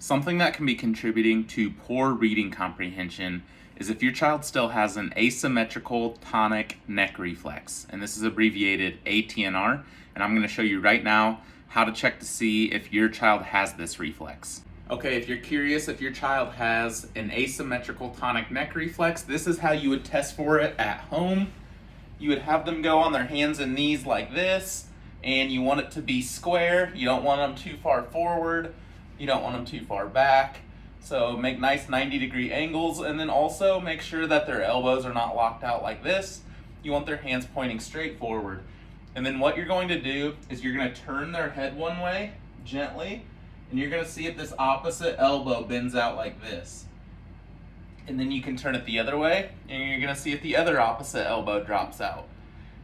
Something that can be contributing to poor reading comprehension is if your child still has an asymmetrical tonic neck reflex, and this is abbreviated ATNR, and I'm going to show you right now how to check to see if your child has this reflex. Okay, if you're curious if your child has an asymmetrical tonic neck reflex, this is how you would test for it at home. You would have them go on their hands and knees like this, and you want it to be square. You don't want them too far forward. You don't want them too far back. So make nice 90-degree angles, and then also make sure that their elbows are not locked out like this. You want their hands pointing straight forward. And then what you're going to do is you're going to turn their head one way, gently, and you're going to see if this opposite elbow bends out like this. And then you can turn it the other way, and you're going to see if the other opposite elbow drops out.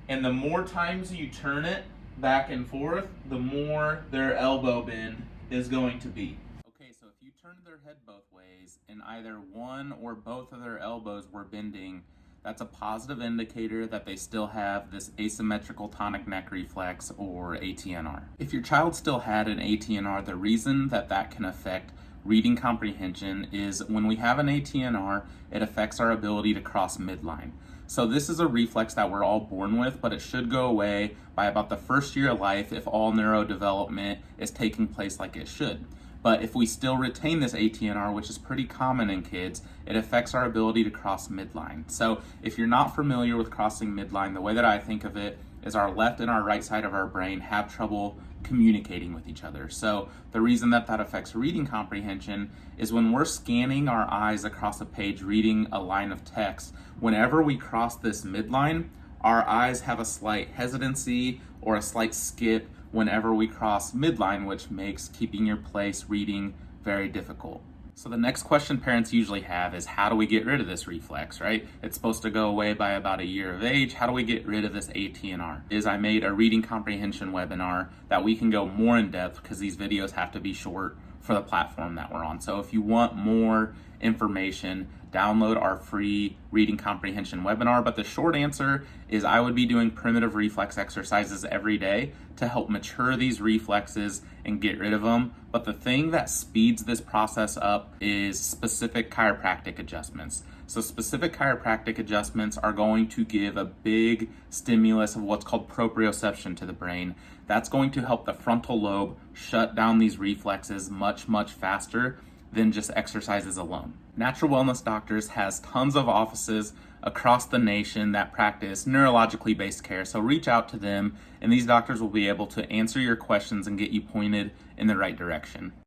And the more times you turn it back and forth, the more their elbow bend is going to be. Okay, so if you turned their head both ways and either one or both of their elbows were bending, that's a positive indicator that they still have this asymmetrical tonic neck reflex, or ATNR. If your child still had an ATNR, the reason that can affect reading comprehension is when we have an ATNR, it affects our ability to cross midline. So this is a reflex that we're all born with, but it should go away by about the first year of life if all neurodevelopment is taking place like it should. But if we still retain this ATNR, which is pretty common in kids, it affects our ability to cross midline. So if you're not familiar with crossing midline, the way that I think of it is our left and our right side of our brain have trouble communicating with each other. So the reason that affects reading comprehension is when we're scanning our eyes across a page, reading a line of text, whenever we cross this midline, our eyes have a slight hesitancy or a slight skip whenever we cross midline, which makes keeping your place reading very difficult. So the next question parents usually have is, how do we get rid of this reflex, right? It's supposed to go away by about a year of age. How do we get rid of this ATNR? I made a reading comprehension webinar that we can go more in depth because these videos have to be short for the platform that we're on. So if you want more information, download our free reading comprehension webinar. But the short answer is I would be doing primitive reflex exercises every day to help mature these reflexes and get rid of them. But the thing that speeds this process up is specific chiropractic adjustments. So specific chiropractic adjustments are going to give a big stimulus of what's called proprioception to the brain. That's going to help the frontal lobe shut down these reflexes much, much faster than just exercises alone. Natural Wellness Doctors has tons of offices across the nation that practice neurologically-based care, so reach out to them, and these doctors will be able to answer your questions and get you pointed in the right direction.